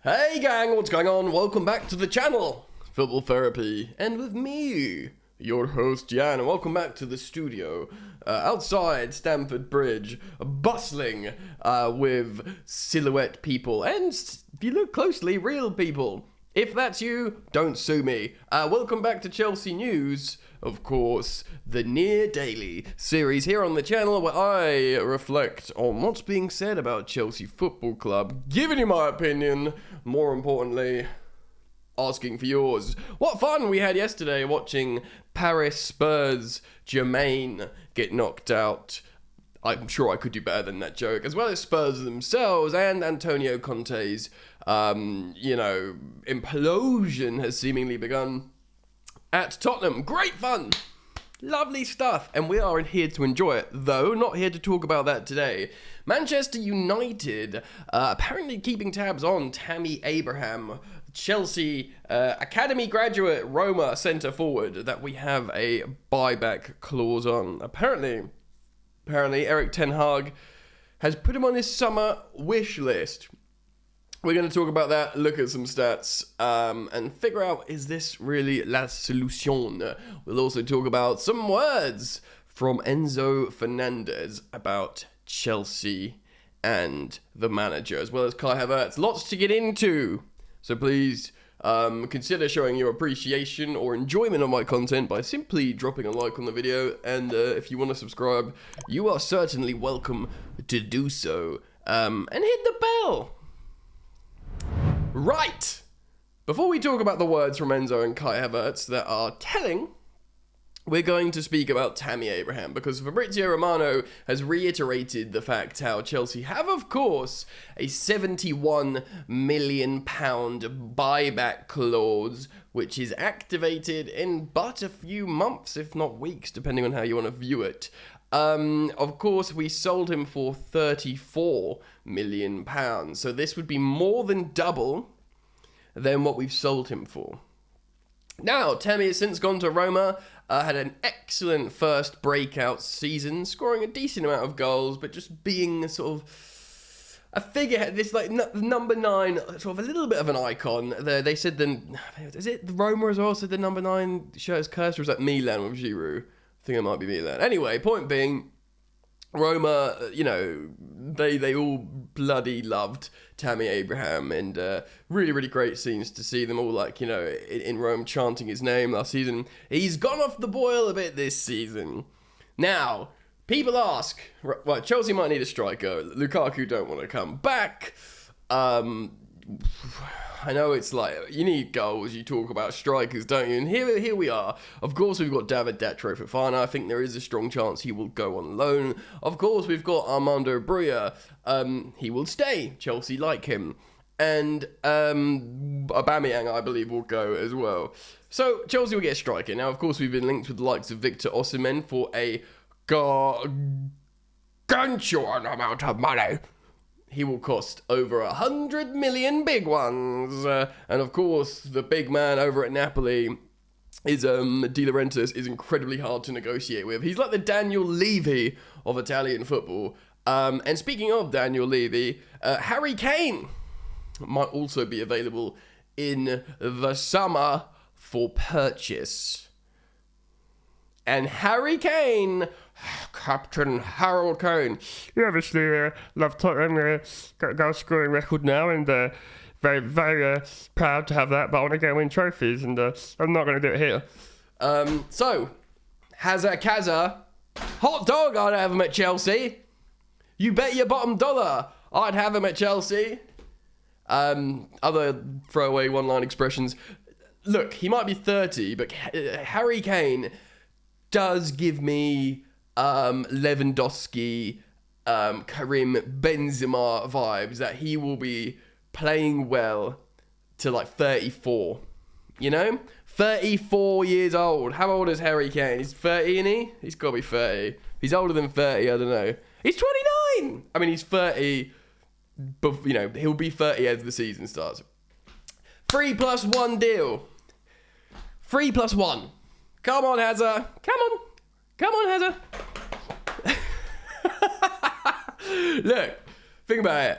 Hey gang, what's going on? Welcome back to the channel, Football Therapy, and with me, your host Jan, and welcome back to the studio, outside Stamford Bridge, bustling with silhouette people, and if you look closely, real people. If that's you, don't sue me. Welcome back to Chelsea News, of course, the Near Daily series here on the channel where I reflect on what's being said about Chelsea Football Club, giving you my opinion, more importantly, asking for yours. What fun we had yesterday watching Paris Spurs Jermaine get knocked out. I'm sure I could do better than that joke, as well as Spurs themselves and Antonio Conte's, implosion has seemingly begun at Tottenham. Great fun! Lovely stuff, and we are here to enjoy it, though not here to talk about that today. Manchester United apparently keeping tabs on Tammy Abraham, Chelsea Academy graduate Roma centre forward that we have a buyback clause on. Apparently Eric Ten Hag has put him on his summer wish list. We're going to talk about that, look at some stats, and figure out, is this really la solution? We'll also talk about some words from Enzo Fernandez about Chelsea and the manager, as well as Kai Havertz. Lots to get into, so please consider showing your appreciation or enjoyment of my content by simply dropping a like on the video, and if you want to subscribe, you are certainly welcome to do so, and hit the bell. Right! Before we talk about the words from Enzo and Kai Havertz that are telling, we're going to speak about Tammy Abraham, because Fabrizio Romano has reiterated the fact how Chelsea have, of course, a £71 million buyback clause, which is activated in but a few months, if not weeks, depending on how you want to view it. Of course, we sold him for £34 million, so this would be more than double than what we've sold him for. Now, Tammy has since gone to Roma, had an excellent first breakout season, scoring a decent amount of goals, but just being sort of a figurehead, this like number 9, sort of a little bit of an icon. They said is it Roma as well, said the number 9 shirt is cursed, or is that Milan with Giroud? I think it might be Milan. Anyway, point being, Roma, they all bloody loved Tammy Abraham, and really, really great scenes to see them all, in Rome chanting his name last season. He's gone off the boil a bit this season. Now, people ask, well, Chelsea might need a striker. Lukaku don't want to come back. I know it's like, you need goals, you talk about strikers, don't you? And here we are. Of course, we've got David Datro Fofana. I think there is a strong chance he will go on loan. Of course, we've got Armando Broja. He will stay. Chelsea like him. And Aubameyang, I believe, will go as well. So, Chelsea will get a striker. Now, of course, we've been linked with the likes of Victor Osimhen for a gargantuan amount of money. He will cost over 100 million big ones. And of course, the big man over at Napoli is De Laurentiis is incredibly hard to negotiate with. He's like the Daniel Levy of Italian football. And speaking of Daniel Levy, Harry Kane might also be available in the summer for purchase. And Harry Kane, Captain Harold Kane, you obviously love Tottenham, goal scoring record now, and very, very proud to have that, but I want to go win trophies, and I'm not going to do it here. So, Kaza, hot dog, I'd have him at Chelsea. You bet your bottom dollar I'd have him at Chelsea. Other throwaway one-line expressions. Look, he might be 30, but Harry Kane does give me Lewandowski, Karim Benzema vibes, that he will be playing well to like 34, 34 years old. How old is Harry Kane? He's 30, isn't he? He's got to be 30. He's older than 30, I don't know. He's 29! I mean, he's 30, but, he'll be 30 as the season starts. 3+1 deal. 3+1. Come on, Hazard. Come on, Hazard. Look, think about it.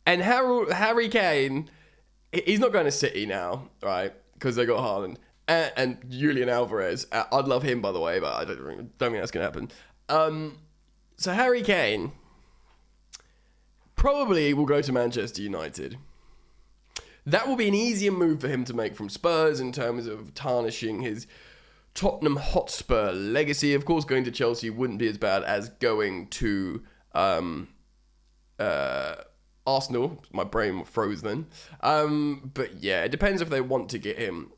And Harry Kane, he's not going to City now, right? Because they got Haaland and Julian Alvarez. I'd love him, by the way, but I don't think that's going to happen. So Harry Kane probably will go to Manchester United. That will be an easier move for him to make from Spurs in terms of tarnishing his Tottenham Hotspur legacy. Of course, going to Chelsea wouldn't be as bad as going to Arsenal. My brain froze then. But yeah, it depends if they want to get him.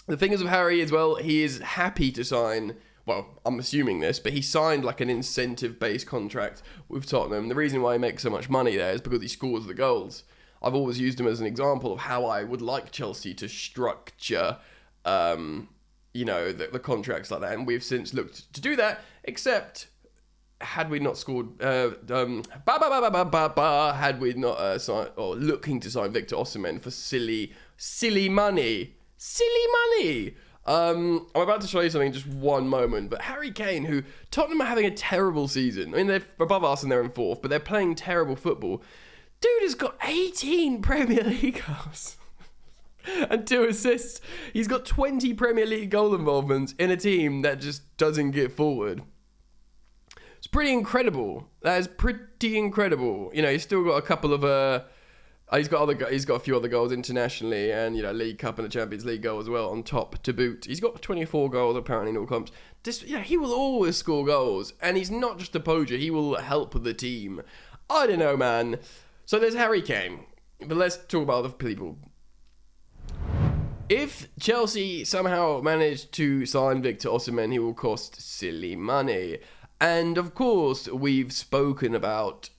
The thing is with Harry as well, he is happy to sign, well, I'm assuming this, but he signed like an incentive-based contract with Tottenham. The reason why he makes so much money there is because he scores the goals. I've always used him as an example of how I would like Chelsea to structure, the contracts like that. And we've since looked to do that, except had we not scored, had we not signed, or looking to sign Victor Osimhen for silly money. I'm about to show you something in just one moment, but Harry Kane, who Tottenham are having a terrible season. I mean, they're above us and they're in fourth, but they're playing terrible football. Dude has got 18 Premier League goals and 2 assists. He's got 20 Premier League goal involvements in a team that just doesn't get forward. It's pretty incredible. That is pretty incredible. You know, he's still got a couple of he's got a few other goals internationally, and League Cup and the Champions League goal as well on top to boot. He's got 24 goals apparently in all comps. He will always score goals, and he's not just a poacher. He will help the team. I don't know, man. So there's Harry Kane, but let's talk about other people. If Chelsea somehow manage to sign Victor Osimhen, he will cost silly money. And of course, we've spoken about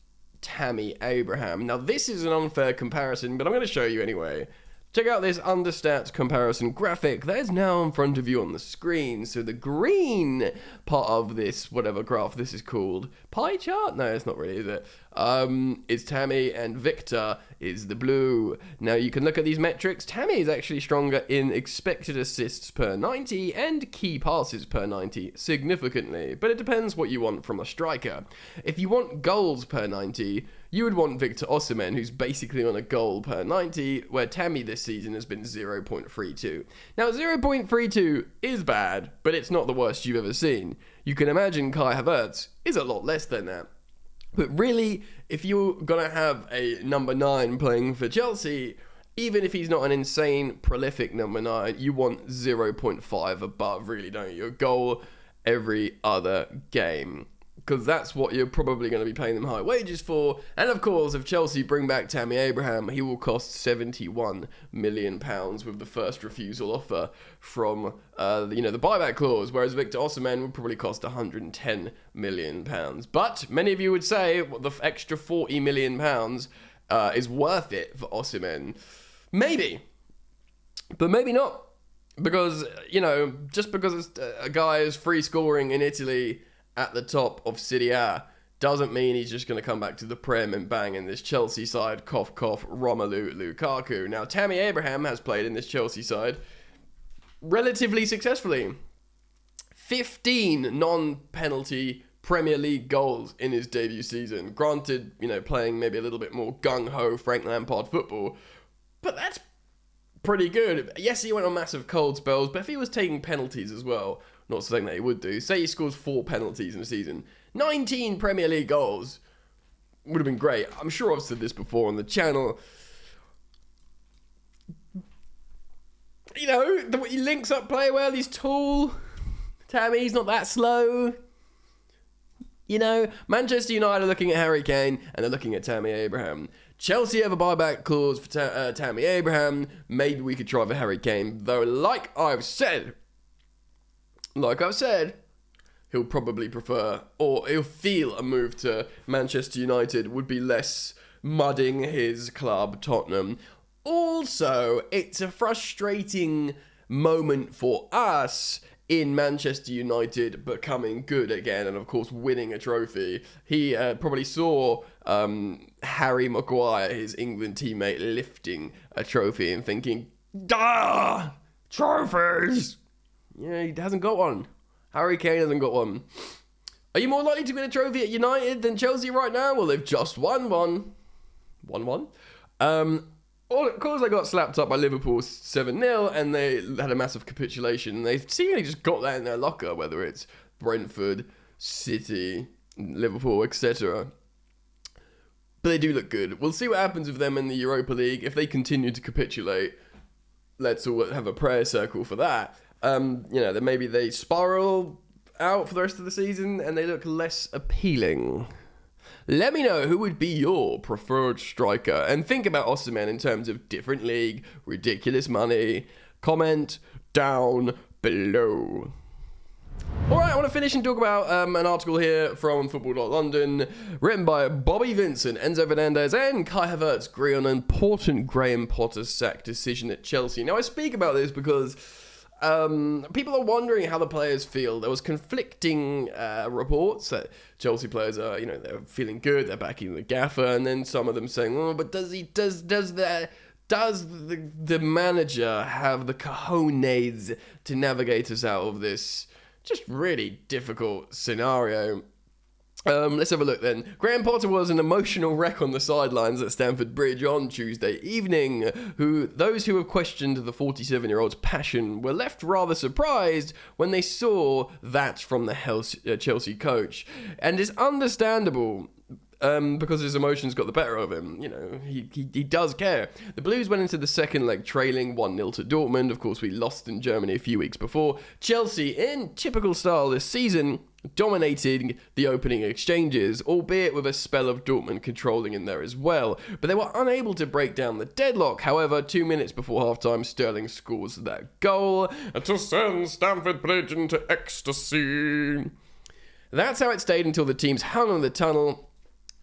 Tammy Abraham. Now, this is an unfair comparison, but I'm going to show you anyway. Check out this understats comparison graphic that is now in front of you on the screen. So the green part of this, whatever graph this is called, pie chart? No, it's not really, is it? Is Tammy, and Victor is the blue. Now you can look at these metrics. Tammy is actually stronger in expected assists per 90 and key passes per 90 significantly, but it depends what you want from a striker. If you want goals per 90, you would want Victor Osimhen, who's basically on a goal per 90, where Tammy this season has been 0.32. Now 0.32 is bad, but it's not the worst you've ever seen. You can imagine Kai Havertz is a lot less than that. But really, if you're going to have a number 9 playing for Chelsea, even if he's not an insane, prolific number 9, you want 0.5 above, really, don't you? A goal every other game. Because that's what you're probably going to be paying them high wages for. And of course, if Chelsea bring back Tammy Abraham, he will cost £71 million with the first refusal offer from, the buyback clause. Whereas Victor Osimhen would probably cost £110 million. But many of you would say the extra £40 million is worth it for Osimhen. Maybe. But maybe not. Because, just because a guy is free scoring in Italy at the top of Serie A doesn't mean he's just going to come back to the Prem and bang in this Chelsea side, cough, cough, Romelu Lukaku. Now, Tammy Abraham has played in this Chelsea side relatively successfully. 15 non-penalty Premier League goals in his debut season. Granted, playing maybe a little bit more gung-ho Frank Lampard football, but that's pretty good. Yes, he went on massive cold spells, but if he was taking penalties as well, not saying that he would do, say he scores 4 penalties in a season, 19 Premier League goals would have been great. I'm sure I've said this before on the channel. He links up play well, he's tall. Tammy's not that slow. Manchester United are looking at Harry Kane and they're looking at Tammy Abraham. Chelsea have a buyback clause for Tammy Abraham. Maybe we could try for Harry Kane. Though, like I've said, he'll probably prefer, or he'll feel a move to Manchester United would be less mudding his club, Tottenham. Also, it's a frustrating moment for us in Manchester United becoming good again and, of course, winning a trophy. He probably saw Harry Maguire, his England teammate, lifting a trophy and thinking, trophies! Yeah, he hasn't got one. Harry Kane hasn't got one. Are you more likely to win a trophy at United than Chelsea right now? Well, they've just won one. 1-1. Of course, they got slapped up by Liverpool 7-0, and they had a massive capitulation. They've seemingly just got that in their locker, whether it's Brentford, City, Liverpool, etc. But they do look good. We'll see what happens with them in the Europa League. If they continue to capitulate, let's all have a prayer circle for that. Then maybe they spiral out for the rest of the season and they look less appealing. Let me know who would be your preferred striker, and think about Osimhen in terms of different league, ridiculous money. Comment down below. Alright, I want to finish and talk about an article here from Football.London, written by Bobby Vincent, Enzo Fernandez and Kai Havertz agree on an important Graham Potter sack decision at Chelsea. Now, I speak about this because people are wondering how the players feel. There was conflicting reports that Chelsea players are, they're feeling good, they're backing the gaffer, and then some of them saying, "Oh, but does the manager have the cojones to navigate us out of this just really difficult scenario?" Let's have a look then. Graham Potter was an emotional wreck on the sidelines at Stamford Bridge on Tuesday evening. Those who have questioned the 47-year-old's passion were left rather surprised when they saw that from the Chelsea coach. And it's understandable, because his emotions got the better of him. He does care. The Blues went into the second leg trailing 1-0 to Dortmund. Of course, we lost in Germany a few weeks before. Chelsea, in typical style this season, dominating the opening exchanges, albeit with a spell of Dortmund controlling in there as well. But they were unable to break down the deadlock. However, 2 minutes before halftime, Sterling scores that goal to send Stamford Bridge into ecstasy. That's how it stayed until the teams hung on the tunnel.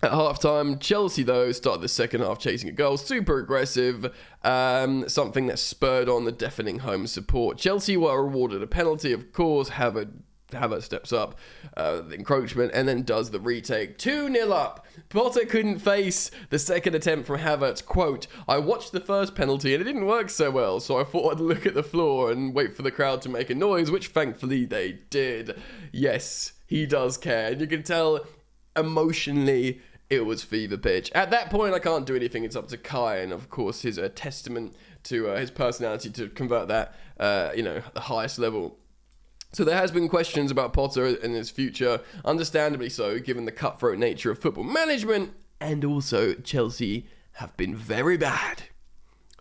At halftime, Chelsea, though, started the second half chasing a goal, super aggressive, something that spurred on the deafening home support. Chelsea were awarded a penalty, of course. Havertz steps up, the encroachment, and then does the retake. 2-0 up. Potter couldn't face the second attempt from Havertz. Quote, "I watched the first penalty and it didn't work so well, so I thought I'd look at the floor and wait for the crowd to make a noise," which thankfully they did. Yes, he does care. And you can tell emotionally it was fever pitch. At that point, I can't do anything. It's up to Kai, and of course his testament to his personality to convert that, at the highest level. So there has been questions about Potter and his future, understandably so, given the cutthroat nature of football management, and also Chelsea have been very bad.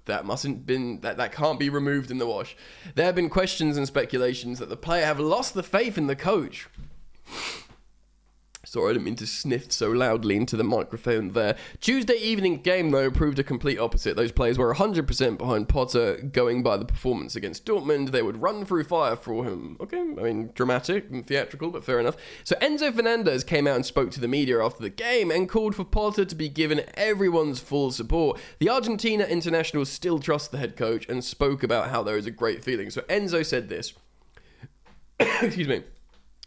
That can't be removed in the wash. There have been questions and speculations that the player have lost the faith in the coach. Sorry, I didn't mean to sniff so loudly into the microphone there. Tuesday evening game, though, proved a complete opposite. Those players were 100% behind Potter, going by the performance against Dortmund. They would run through fire for him. Okay, dramatic and theatrical, but fair enough. So Enzo Fernandez came out and spoke to the media after the game and called for Potter to be given everyone's full support. The Argentina international still trusts the head coach and spoke about how there is a great feeling. So Enzo said this. Excuse me.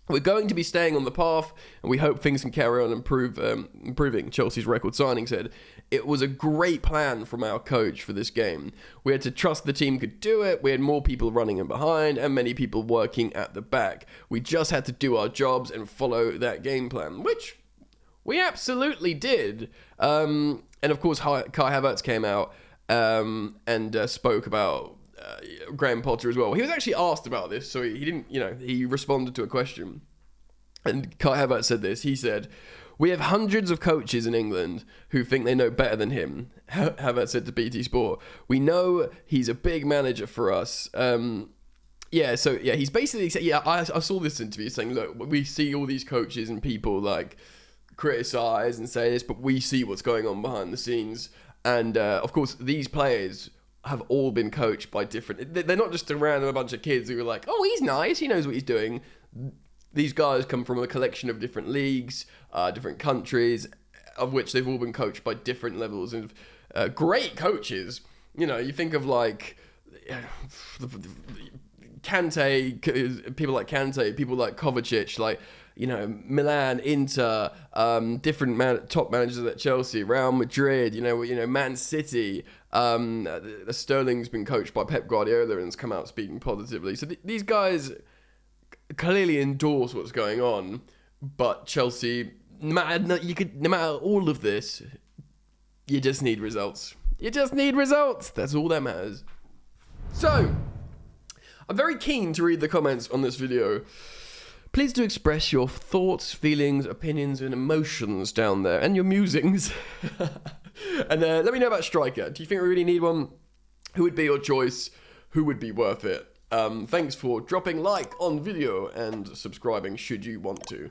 "We're going to be staying on the path, and we hope things can carry on improving," Chelsea's record signing said. "It was a great plan from our coach for this game. We had to trust the team could do it. We had more people running in behind and many people working at the back. We just had to do our jobs and follow that game plan," which we absolutely did. And of course, Kai Havertz came out and spoke about Graham Potter as well. He was actually asked about this, so he didn't, he responded to a question. And Kai Havertz said this. He said, "We have hundreds of coaches in England who think they know better than him," Havertz said to BT Sport. "We know he's a big manager for us." He's basically said, I saw this interview saying, "Look, we see all these coaches and people criticize and say this, but we see what's going on behind the scenes. And of course, these players have all been coached by different... They're not just a random bunch of kids who are like, oh, he's nice, he knows what he's doing. These guys come from a collection of different leagues, different countries, of which they've all been coached by different levels of great coaches. You think of Kante, people like Kante, people like Kovacic, Milan, Inter, different top managers at Chelsea, Real Madrid, Man City. Sterling's been coached by Pep Guardiola and has come out speaking positively. So these guys clearly endorse what's going on, but Chelsea, no matter all of this, you just need results. You just need results. That's all that matters. So, I'm very keen to read the comments on this video. Please do express your thoughts, feelings, opinions, and emotions down there, and your musings. And let me know about striker. Do you think we really need one? Who would be your choice? Who would be worth it? Thanks for dropping like on video and subscribing should you want to,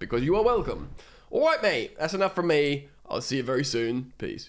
because you are welcome. All right, mate. That's enough from me. I'll see you very soon. Peace.